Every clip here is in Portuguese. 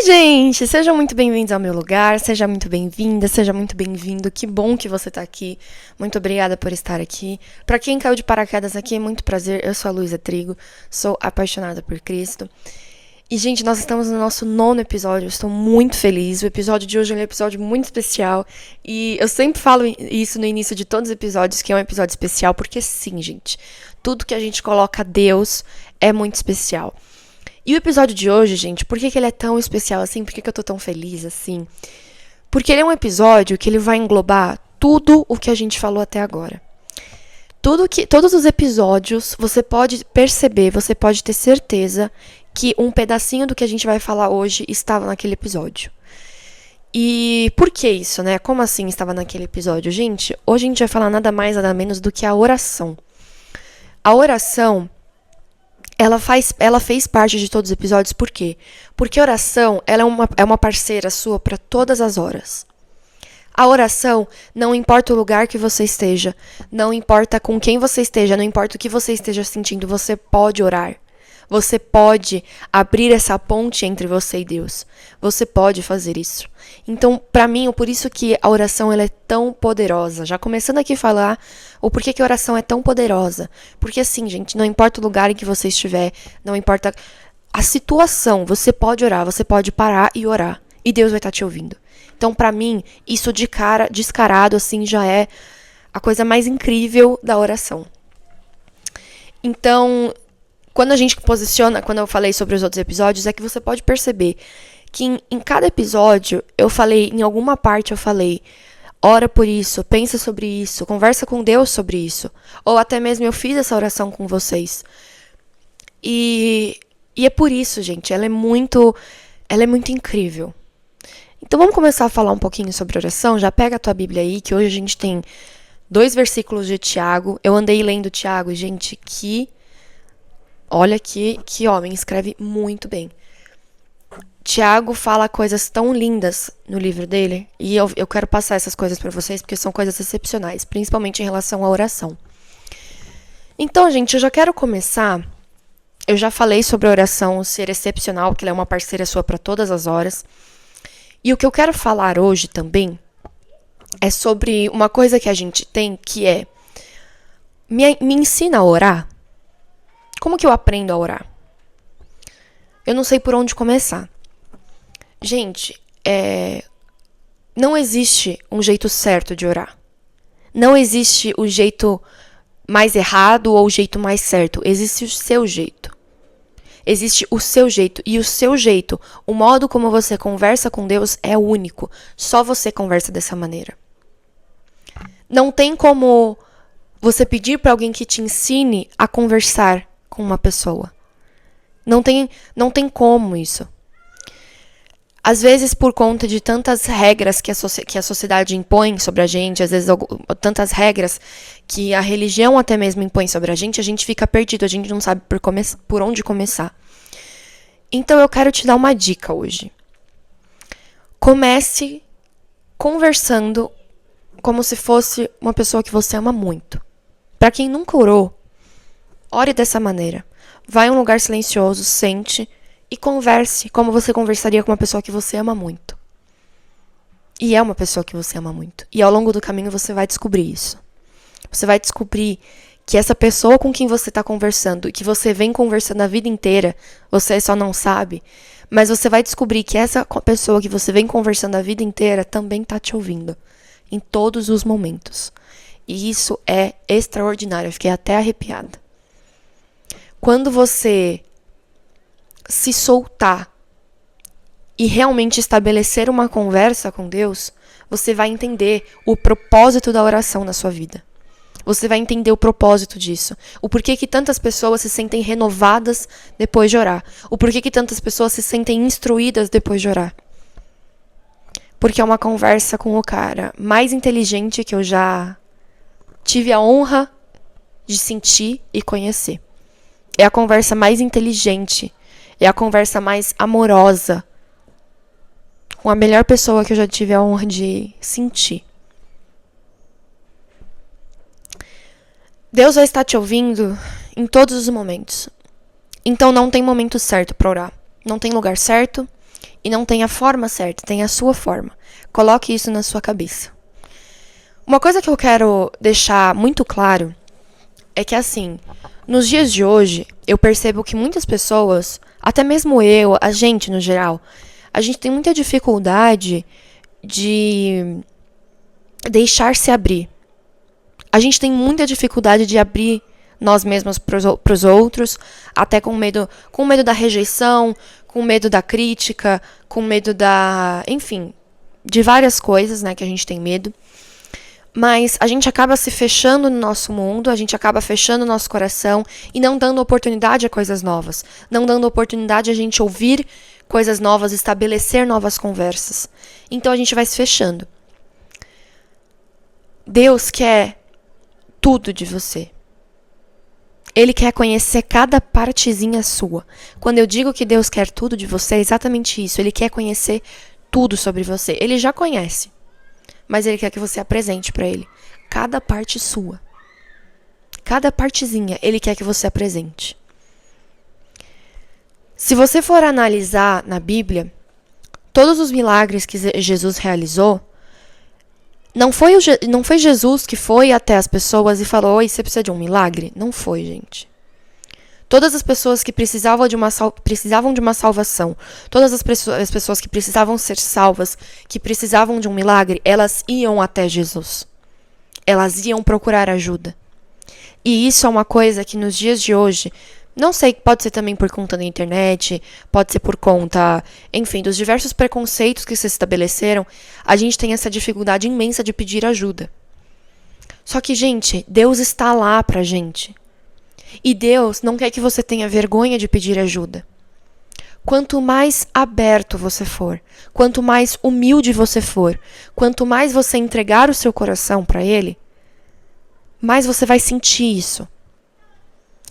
Gente, sejam muito bem-vindos ao meu lugar, seja muito bem-vinda, seja muito bem-vindo, que bom que você tá aqui, muito obrigada por estar aqui. Pra quem caiu de paraquedas aqui, muito prazer, eu sou a Luísa Trigo, sou apaixonada por Cristo. E, gente, nós estamos no nosso 9º episódio, eu estou muito feliz, o episódio de hoje é um episódio muito especial, e eu sempre falo isso no início de todos os episódios, que é um episódio especial, porque sim, gente, tudo que a gente coloca a Deus é muito especial. E o episódio de hoje, gente, por que ele é tão especial assim? Por que eu tô tão feliz assim? Porque ele é um episódio que ele vai englobar tudo o que a gente falou até agora. Todos os episódios, você pode perceber, você pode ter certeza que um pedacinho do que a gente vai falar hoje estava naquele episódio. E por que isso, né? Como assim estava naquele episódio? Gente, hoje a gente vai falar nada mais, nada menos do que a oração. A oração... Ela fez parte de todos os episódios, por quê? Porque a oração, ela é uma parceira sua para todas as horas. A oração, não importa o lugar que você esteja, não importa com quem você esteja, não importa o que você esteja sentindo, você pode orar. Você pode abrir essa ponte entre você e Deus. Você pode fazer isso. Então, para mim, por isso que a oração ela é tão poderosa. Já começando aqui a falar o porquê que a oração é tão poderosa. Porque assim, gente, não importa o lugar em que você estiver, não importa a situação, você pode orar, você pode parar e orar. E Deus vai estar te ouvindo. Então, para mim, isso de cara, descarado, assim, já é a coisa mais incrível da oração. Então... Quando a gente posiciona, quando eu falei sobre os outros episódios, é que você pode perceber que em cada episódio, em alguma parte eu falei, ora por isso, pensa sobre isso, conversa com Deus sobre isso. Ou até mesmo eu fiz essa oração com vocês. E é por isso, gente, ela é muito incrível. Então vamos começar a falar um pouquinho sobre oração. Já pega a tua Bíblia aí, que hoje a gente tem 2 versículos de Tiago. Eu andei lendo Tiago, gente, olha que homem, escreve muito bem. Tiago fala coisas tão lindas no livro dele, e eu quero passar essas coisas para vocês, porque são coisas excepcionais, principalmente em relação à oração. Então, gente, eu já quero começar. Eu já falei sobre a oração ser excepcional, que ela é uma parceira sua para todas as horas. E o que eu quero falar hoje também é sobre uma coisa que a gente tem, que é me ensina a orar. Como que eu aprendo a orar? Eu não sei por onde começar. Gente, não existe um jeito certo de orar. Não existe o jeito mais errado ou o jeito mais certo. Existe o seu jeito. Existe o seu jeito. E o seu jeito, o modo como você conversa com Deus é único. Só você conversa dessa maneira. Não tem como você pedir para alguém que te ensine a conversar com uma pessoa. Não tem como isso. Às vezes, por conta de tantas regras que a sociedade impõe sobre a gente, às vezes tantas regras que a religião até mesmo impõe sobre a gente fica perdido, a gente não sabe por onde começar. Então eu quero te dar uma dica hoje. Comece conversando como se fosse uma pessoa que você ama muito. Para quem nunca orou, ore dessa maneira. Vai a um lugar silencioso, sente e converse como você conversaria com uma pessoa que você ama muito. E é uma pessoa que você ama muito. E ao longo do caminho você vai descobrir isso. Você vai descobrir que essa pessoa com quem você está conversando, e que você vem conversando a vida inteira, você só não sabe, mas você vai descobrir que essa pessoa que você vem conversando a vida inteira também está te ouvindo. Em todos os momentos. E isso é extraordinário. Eu fiquei até arrepiada. Quando você se soltar e realmente estabelecer uma conversa com Deus, você vai entender o propósito da oração na sua vida. Você vai entender o propósito disso. O porquê que tantas pessoas se sentem renovadas depois de orar. O porquê que tantas pessoas se sentem instruídas depois de orar. Porque é uma conversa com o cara mais inteligente que eu já tive a honra de sentir e conhecer. É a conversa mais inteligente. É a conversa mais amorosa. Com a melhor pessoa que eu já tive a honra de sentir. Deus vai estar te ouvindo em todos os momentos. Então não tem momento certo para orar. Não tem lugar certo. E não tem a forma certa, tem a sua forma. Coloque isso na sua cabeça. Uma coisa que eu quero deixar muito claro é que, assim, nos dias de hoje, eu percebo que muitas pessoas, até mesmo eu, a gente no geral, a gente tem muita dificuldade de deixar-se abrir. A gente tem muita dificuldade de abrir nós mesmos para os outros, até com medo da rejeição, com medo da crítica, com medo enfim, de várias coisas, né, que a gente tem medo. Mas a gente acaba se fechando no nosso mundo, a gente acaba fechando o nosso coração e não dando oportunidade a coisas novas. Não dando oportunidade a gente ouvir coisas novas, estabelecer novas conversas. Então a gente vai se fechando. Deus quer tudo de você. Ele quer conhecer cada partezinha sua. Quando eu digo que Deus quer tudo de você, é exatamente isso. Ele quer conhecer tudo sobre você. Ele já conhece. Mas ele quer que você apresente para ele cada parte sua. Cada partezinha ele quer que você apresente. Se você for analisar na Bíblia, todos os milagres que Jesus realizou, não foi Jesus que foi até as pessoas e falou: oi, você precisa de um milagre? Não foi, gente. Todas as pessoas que precisavam de uma salvação, todas as pessoas que precisavam ser salvas, que precisavam de um milagre, elas iam até Jesus. Elas iam procurar ajuda. E isso é uma coisa que nos dias de hoje, não sei, pode ser também por conta da internet, pode ser por conta, enfim, dos diversos preconceitos que se estabeleceram, a gente tem essa dificuldade imensa de pedir ajuda. Só que, gente, Deus está lá pra gente. E Deus não quer que você tenha vergonha de pedir ajuda. Quanto mais aberto você for, quanto mais humilde você for, quanto mais você entregar o seu coração para Ele, mais você vai sentir isso.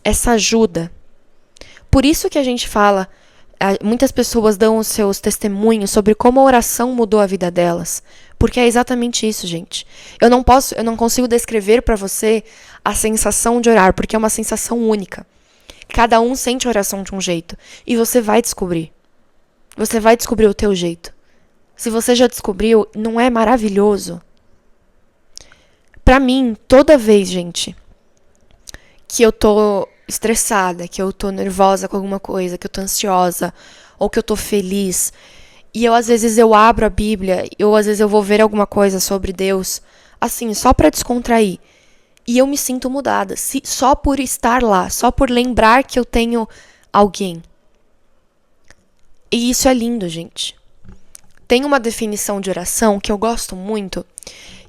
Essa ajuda. Por isso que a gente fala, muitas pessoas dão os seus testemunhos sobre como a oração mudou a vida delas. Porque é exatamente isso, gente. Eu não consigo descrever para você a sensação de orar, porque é uma sensação única. Cada um sente a oração de um jeito. E você vai descobrir. Você vai descobrir o teu jeito. Se você já descobriu, não é maravilhoso? Pra mim, toda vez, gente, que eu tô estressada, que eu tô nervosa com alguma coisa, que eu tô ansiosa, ou que eu tô feliz, e às vezes eu abro a Bíblia, ou às vezes eu vou ver alguma coisa sobre Deus, assim, só pra descontrair. E eu me sinto mudada, só por estar lá, só por lembrar que eu tenho alguém. E isso é lindo, gente. Tem uma definição de oração que eu gosto muito,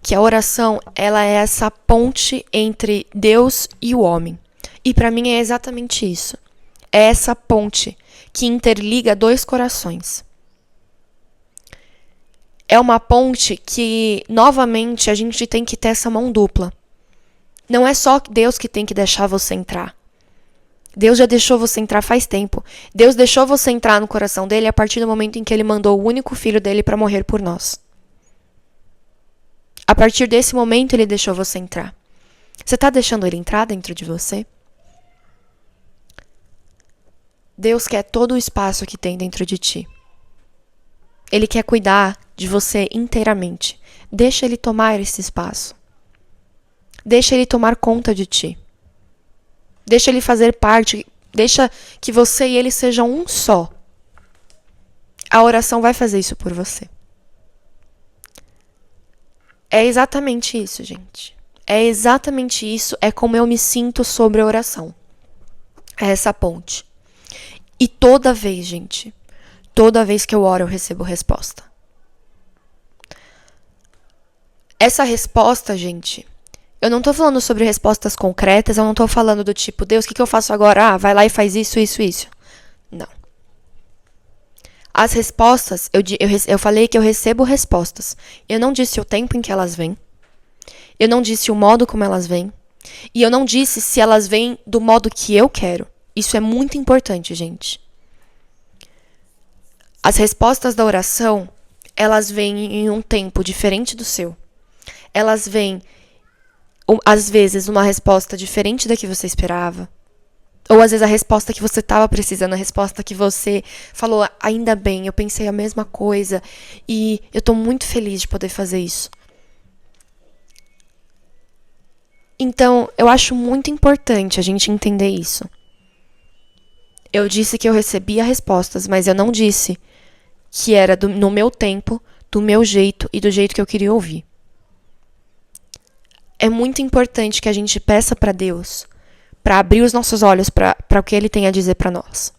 que a oração, ela é essa ponte entre Deus e o homem. E para mim é exatamente isso. É essa ponte que interliga dois corações. É uma ponte que, novamente, a gente tem que ter essa mão dupla. Não é só Deus que tem que deixar você entrar. Deus já deixou você entrar faz tempo. Deus deixou você entrar no coração dele a partir do momento em que ele mandou o único filho dele para morrer por nós. A partir desse momento ele deixou você entrar. Você está deixando ele entrar dentro de você? Deus quer todo o espaço que tem dentro de ti. Ele quer cuidar de você inteiramente. Deixa ele tomar esse espaço. Deixa ele tomar conta de ti. Deixa ele fazer parte. Deixa que você e ele sejam um só. A oração vai fazer isso por você. É exatamente isso, gente. É exatamente isso. É como eu me sinto sobre a oração. É essa ponte. E toda vez, gente, toda vez que eu oro, eu recebo resposta. Essa resposta, gente, eu não tô falando sobre respostas concretas, eu não tô falando do tipo, Deus, o que eu faço agora? Ah, vai lá e faz isso, isso, isso. Não. As respostas, eu falei que eu recebo respostas. Eu não disse o tempo em que elas vêm. Eu não disse o modo como elas vêm. E eu não disse se elas vêm do modo que eu quero. Isso é muito importante, gente. As respostas da oração, elas vêm em um tempo diferente do seu. Elas vêm, às vezes, uma resposta diferente da que você esperava. Ou às vezes a resposta que você estava precisando, a resposta que você falou, ainda bem, eu pensei a mesma coisa e eu tô muito feliz de poder fazer isso. Então, eu acho muito importante a gente entender isso. Eu disse que eu recebia respostas, mas eu não disse que era no meu tempo, do meu jeito e do jeito que eu queria ouvir. É muito importante que a gente peça para Deus, para abrir os nossos olhos para o que Ele tem a dizer para nós.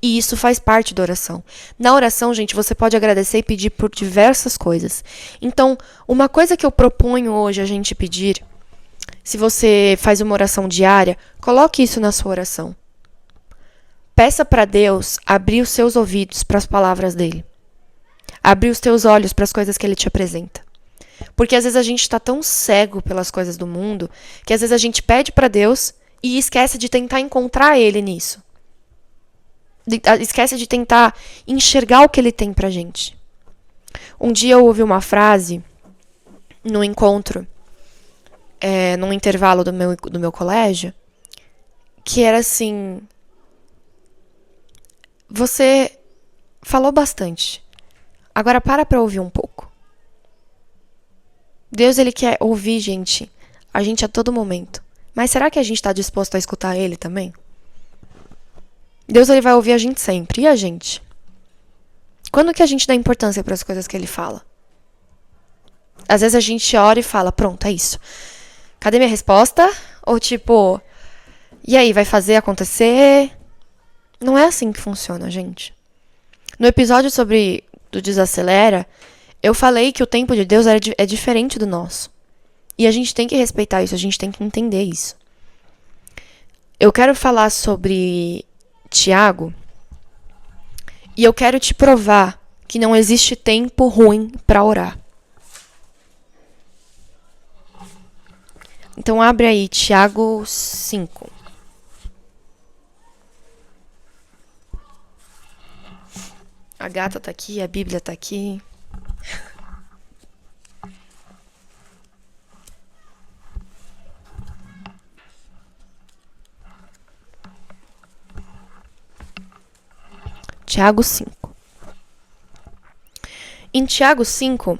E isso faz parte da oração. Na oração, gente, você pode agradecer e pedir por diversas coisas. Então, uma coisa que eu proponho hoje a gente pedir, se você faz uma oração diária, coloque isso na sua oração. Peça para Deus abrir os seus ouvidos para as palavras dele. Abrir os teus olhos para as coisas que ele te apresenta. Porque às vezes a gente está tão cego pelas coisas do mundo que às vezes a gente pede para Deus e esquece de tentar encontrar ele nisso. Esquece de tentar enxergar o que ele tem pra gente. Um dia eu ouvi uma frase no encontro, num intervalo do meu colégio, que era assim: você falou bastante, agora para ouvir um pouco. Deus, ele quer ouvir a gente a todo momento. Mas será que a gente está disposto a escutar ele também? Deus, ele vai ouvir a gente sempre. E a gente? Quando que a gente dá importância para as coisas que ele fala? Às vezes a gente ora e fala, pronto, é isso. Cadê minha resposta? Ou tipo, e aí, vai fazer acontecer? Não é assim que funciona, gente. No episódio do Desacelera, eu falei que o tempo de Deus é diferente do nosso. E a gente tem que respeitar isso, a gente tem que entender isso. Eu quero falar sobre Tiago, e eu quero te provar que não existe tempo ruim para orar. Então abre aí Tiago 5. A gata tá aqui, a Bíblia tá aqui. Tiago 5. Em Tiago 5,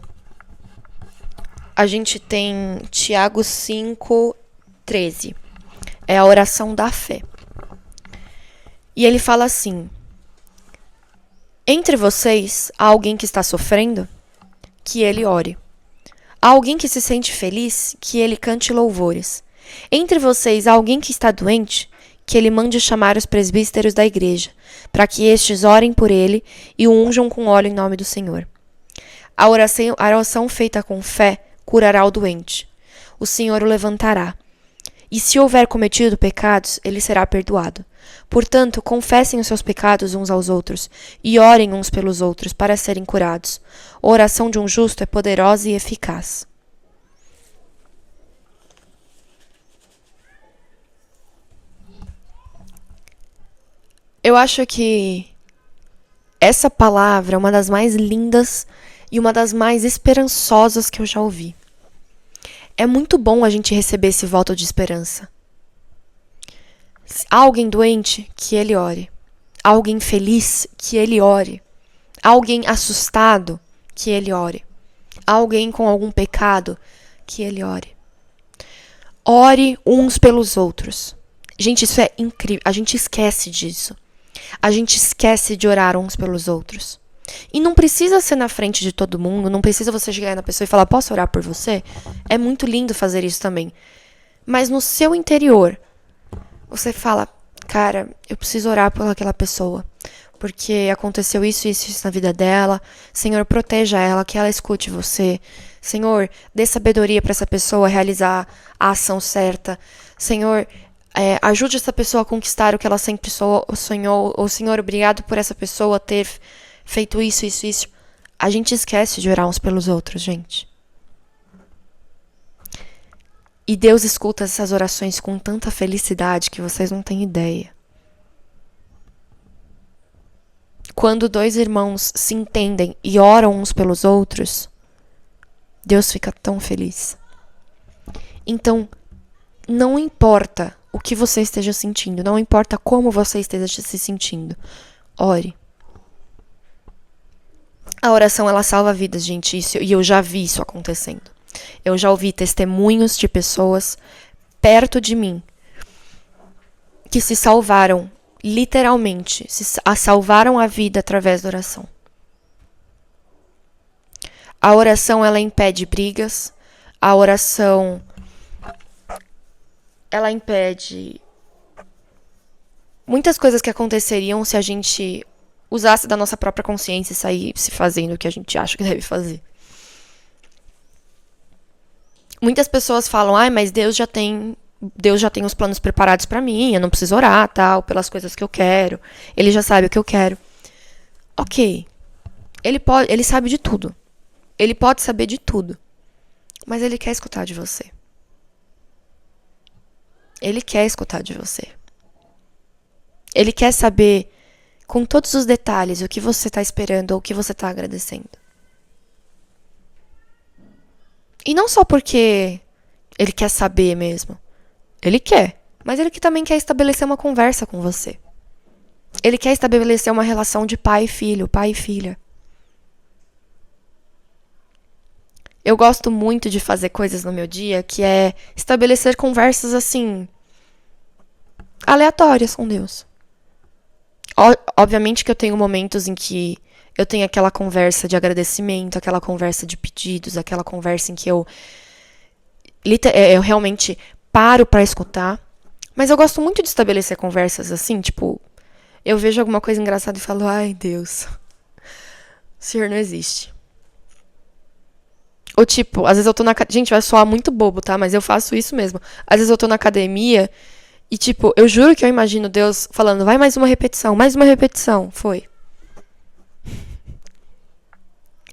a gente tem Tiago 5, 13. É a oração da fé. E ele fala assim: entre vocês, há alguém que está sofrendo? Que ele ore. Há alguém que se sente feliz? Que ele cante louvores. Entre vocês, há alguém que está doente? Que ele mande chamar os presbíteros da igreja, para que estes orem por ele e o unjam com óleo em nome do Senhor. A oração feita com fé curará o doente. O Senhor o levantará. E se houver cometido pecados, ele será perdoado. Portanto, confessem os seus pecados uns aos outros e orem uns pelos outros para serem curados. A oração de um justo é poderosa e eficaz. Eu acho que essa palavra é uma das mais lindas e uma das mais esperançosas que eu já ouvi. É muito bom a gente receber esse voto de esperança. Há alguém doente, que ele ore. Há alguém feliz, que ele ore. Há alguém assustado, que ele ore. Há alguém com algum pecado, que ele ore. Ore uns pelos outros. Gente, isso é incrível. A gente esquece disso. A gente esquece de orar uns pelos outros. E não precisa ser na frente de todo mundo, não precisa você chegar na pessoa e falar, posso orar por você? É muito lindo fazer isso também. Mas no seu interior, você fala, cara, eu preciso orar por aquela pessoa. Porque aconteceu isso na vida dela. Senhor, proteja ela, que ela escute você. Senhor, dê sabedoria para essa pessoa realizar a ação certa. Senhor, ajude essa pessoa a conquistar o que ela sempre sonhou. Ou, Senhor, obrigado por essa pessoa ter feito isso. A gente esquece de orar uns pelos outros, gente. E Deus escuta essas orações com tanta felicidade que vocês não têm ideia. Quando dois irmãos se entendem e oram uns pelos outros, Deus fica tão feliz. Então, não importa o que você esteja sentindo. Não importa como você esteja se sentindo. Ore. A oração, ela salva vidas, gente. E eu já vi isso acontecendo. Eu já ouvi testemunhos de pessoas perto de mim que se salvaram, literalmente, salvaram a vida através da oração. A oração, ela impede brigas. A oração, ela impede muitas coisas que aconteceriam se a gente usasse da nossa própria consciência e saísse fazendo o que a gente acha que deve fazer. Muitas pessoas falam, mas Deus já tem os planos preparados pra mim, eu não preciso orar, tal, pelas coisas que eu quero. Ele já sabe o que eu quero. Ok. Ele sabe de tudo. Ele pode saber de tudo. Mas ele quer escutar de você. Ele quer escutar de você. Ele quer saber com todos os detalhes o que você está esperando ou o que você está agradecendo. E não só porque ele quer saber mesmo. Ele quer. Mas ele também quer estabelecer uma conversa com você. Ele quer estabelecer uma relação de pai e filho, pai e filha. Eu gosto muito de fazer coisas no meu dia que é estabelecer conversas assim, aleatórias com Deus. Obviamente que eu tenho momentos em que eu tenho aquela conversa de agradecimento, aquela conversa de pedidos, aquela conversa em que eu realmente paro pra escutar. Mas eu gosto muito de estabelecer conversas assim, tipo, eu vejo alguma coisa engraçada e falo, ai Deus, o Senhor não existe. Ou tipo, às vezes eu tô na... Gente, vai soar muito bobo, tá? Mas eu faço isso mesmo. Às vezes eu tô na academia e tipo, eu juro que eu imagino Deus falando, vai mais uma repetição, mais uma repetição. Foi.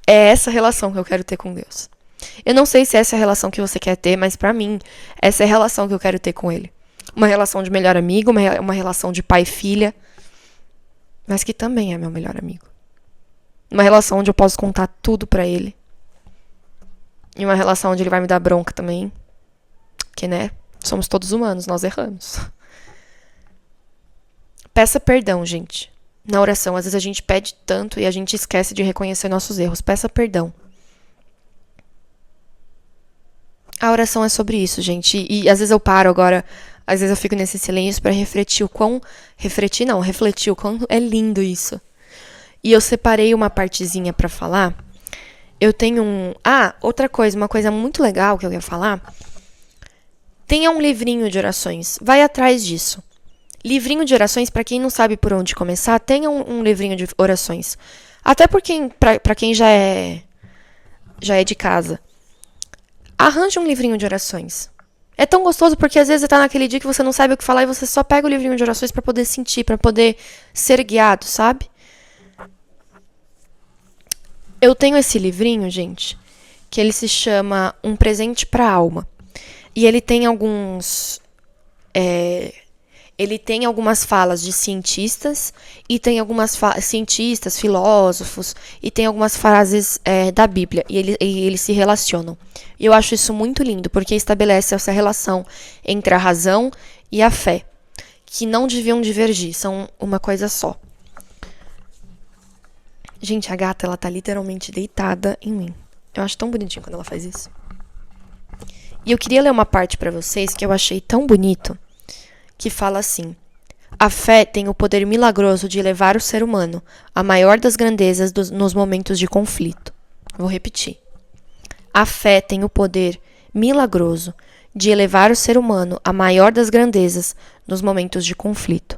É essa relação que eu quero ter com Deus. Eu não sei se essa é a relação que você quer ter, mas pra mim, essa é a relação que eu quero ter com Ele. Uma relação de melhor amigo, uma relação de pai e filha, mas que também é meu melhor amigo. Uma relação onde eu posso contar tudo pra Ele. E uma relação onde Ele vai me dar bronca também. Porque, né, somos todos humanos, nós erramos. Peça perdão, gente. Na oração, às vezes a gente pede tanto e a gente esquece de reconhecer nossos erros. Peça perdão. A oração é sobre isso, gente. E às vezes eu paro agora, às vezes eu fico nesse silêncio pra refletir o quão... refletir o quão é lindo isso. E eu separei uma partezinha pra falar. Eu tenho outra coisa, uma coisa muito legal que eu ia falar. Tenha um livrinho de orações. Vai atrás disso. Livrinho de orações, pra quem não sabe por onde começar, tenha um livrinho de orações. Até pra quem já é de casa. Arranje um livrinho de orações. É tão gostoso porque às vezes você tá naquele dia que você não sabe o que falar e você só pega o livrinho de orações pra poder sentir, pra poder ser guiado, sabe? Eu tenho esse livrinho, gente, que ele se chama Um Presente pra Alma. E ele tem algumas falas de cientistas, e tem algumas cientistas, filósofos, e tem algumas frases da Bíblia, e eles se relacionam. E eu acho isso muito lindo, porque estabelece essa relação entre a razão e a fé, que não deviam divergir, são uma coisa só. Gente, a gata, ela tá literalmente deitada em mim. Eu acho tão bonitinho quando ela faz isso. E eu queria ler uma parte pra vocês que eu achei tão bonito, que fala assim: a fé tem o poder milagroso de elevar o ser humano à maior das grandezas nos momentos de conflito. Vou repetir. A fé tem o poder milagroso de elevar o ser humano à maior das grandezas nos momentos de conflito.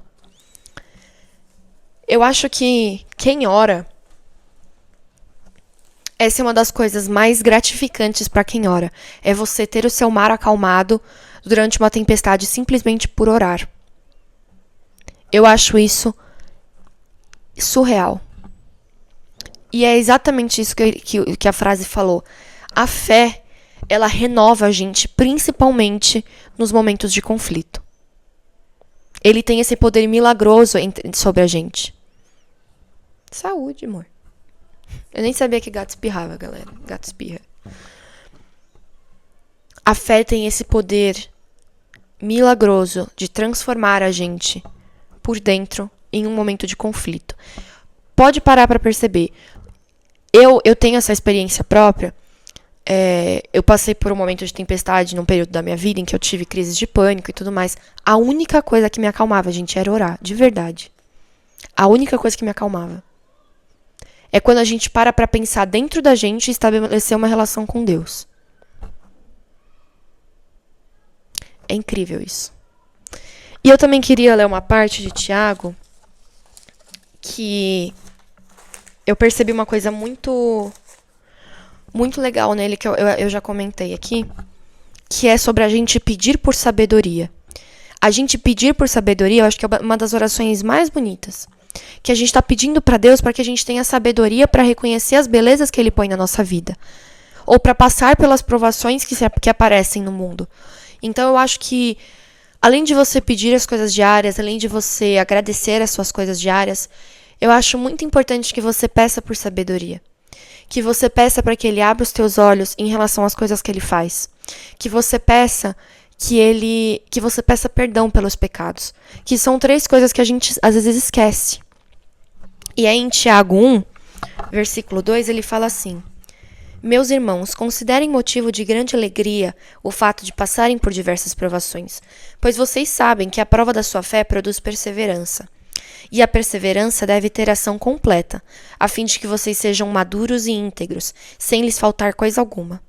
Eu acho que quem ora, essa é uma das coisas mais gratificantes para quem ora. É você ter o seu mar acalmado durante uma tempestade simplesmente por orar. Eu acho isso surreal. E é exatamente isso que a frase falou. A fé, ela renova a gente, principalmente nos momentos de conflito. Ele tem esse poder milagroso sobre a gente. Saúde, amor. Eu nem sabia que gato espirrava, galera. Gato espirra. A fé tem esse poder milagroso de transformar a gente por dentro em um momento de conflito. Pode parar para perceber. Eu tenho essa experiência própria. Eu passei por um momento de tempestade num período da minha vida em que eu tive crises de pânico e tudo mais. A única coisa que me acalmava, gente, era orar, de verdade. A única coisa que me acalmava. É quando a gente para pra pensar dentro da gente e estabelecer uma relação com Deus. É incrível isso. E eu também queria ler uma parte de Tiago que eu percebi uma coisa muito legal nele, que eu já comentei aqui, que é sobre a gente pedir por sabedoria. A gente pedir por sabedoria, eu acho que é uma das orações mais bonitas. Que a gente está pedindo para Deus para que a gente tenha sabedoria para reconhecer as belezas que Ele põe na nossa vida. Ou para passar pelas provações que aparecem no mundo. Então eu acho que, além de você pedir as coisas diárias, além de você agradecer as suas coisas diárias, eu acho muito importante que você peça por sabedoria. Que você peça para que Ele abra os teus olhos em relação às coisas que Ele faz. Que você peça que você peça perdão pelos pecados. Que são 3 coisas que a gente às vezes esquece. E aí em Tiago 1, versículo 2, ele fala assim: Meus irmãos, considerem motivo de grande alegria o fato de passarem por diversas provações, pois vocês sabem que a prova da sua fé produz perseverança. E a perseverança deve ter ação completa, a fim de que vocês sejam maduros e íntegros, sem lhes faltar coisa alguma.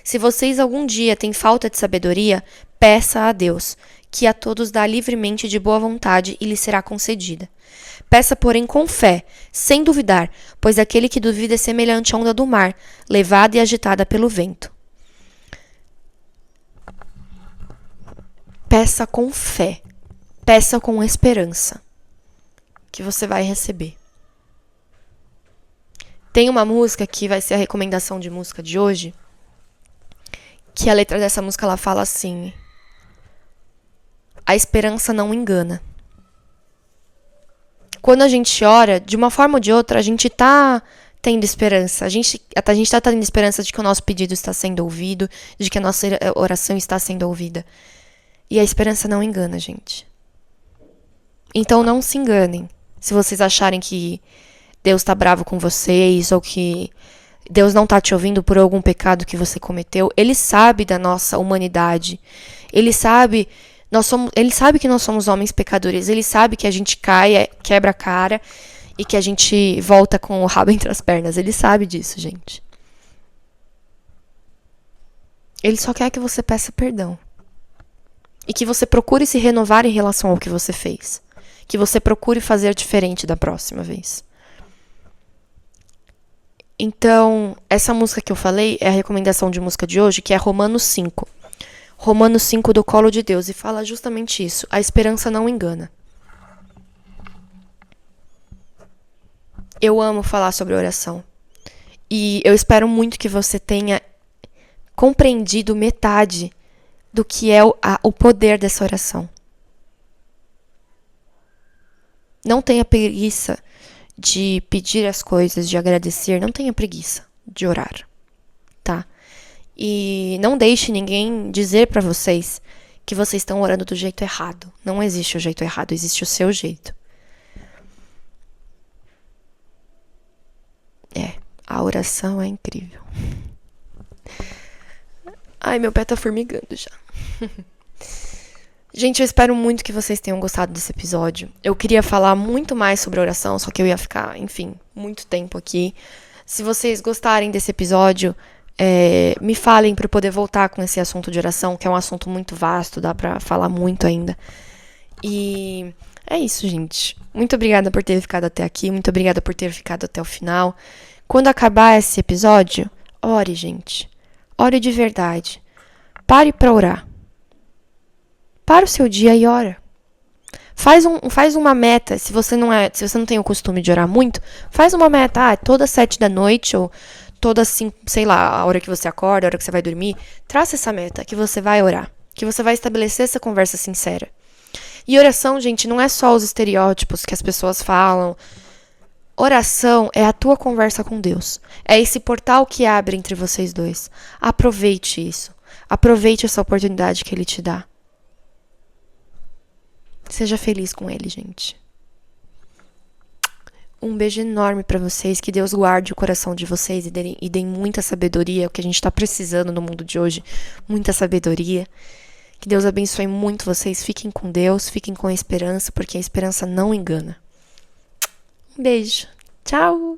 Se vocês algum dia têm falta de sabedoria, peça a Deus, que a todos dá livremente de boa vontade e lhe será concedida. Peça, porém, com fé, sem duvidar, pois aquele que duvida é semelhante à onda do mar, levada e agitada pelo vento. Peça com fé, peça com esperança, que você vai receber. Tem uma música que vai ser a recomendação de música de hoje, que a letra dessa música ela fala assim: a esperança não engana. Quando a gente ora, de uma forma ou de outra, a gente tá tendo esperança. A gente tá tendo esperança de que o nosso pedido está sendo ouvido, de que a nossa oração está sendo ouvida. E a esperança não engana, gente. Então não se enganem. Se vocês acharem que Deus está bravo com vocês, ou que Deus não está te ouvindo por algum pecado que você cometeu, Ele sabe da nossa humanidade. Ele sabe que nós somos homens pecadores. Ele sabe que a gente cai, quebra a cara e que a gente volta com o rabo entre as pernas. Ele sabe disso, gente. Ele só quer que você peça perdão. E que você procure se renovar em relação ao que você fez. Que você procure fazer diferente da próxima vez. Então, essa música que eu falei é a recomendação de música de hoje, que é Romanos 5. Romanos 5 do colo de Deus, e fala justamente isso. A esperança não engana. Eu amo falar sobre oração. E eu espero muito que você tenha compreendido metade do que é o poder dessa oração. Não tenha preguiça de pedir as coisas, de agradecer. Não tenha preguiça de orar, tá? E não deixe ninguém dizer pra vocês que vocês estão orando do jeito errado. Não existe o jeito errado, existe o seu jeito. A oração é incrível. Ai, meu pé tá formigando já. Gente, eu espero muito que vocês tenham gostado desse episódio. Eu queria falar muito mais sobre oração, só que eu ia ficar, enfim, muito tempo aqui. Se vocês gostarem desse episódio, me falem para eu poder voltar com esse assunto de oração, que é um assunto muito vasto, dá pra falar muito ainda. E é isso, gente. Muito obrigada por ter ficado até aqui, muito obrigada por ter ficado até o final. Quando acabar esse episódio, ore, gente. Ore de verdade. Pare pra orar. Para o seu dia e ora. Faz uma meta. Se você não tem o costume de orar muito, faz uma meta. Toda 7 da noite, ou toda, sei lá, a hora que você acorda, a hora que você vai dormir. Traça essa meta, que você vai orar. Que você vai estabelecer essa conversa sincera. E oração, gente, não é só os estereótipos que as pessoas falam. Oração é a tua conversa com Deus. É esse portal que abre entre vocês dois. Aproveite isso. Aproveite essa oportunidade que Ele te dá. Seja feliz com ele, gente. Um beijo enorme pra vocês. Que Deus guarde o coração de vocês e deem muita sabedoria, o que a gente tá precisando no mundo de hoje. Muita sabedoria. Que Deus abençoe muito vocês. Fiquem com Deus, fiquem com a esperança, porque a esperança não engana. Um beijo. Tchau!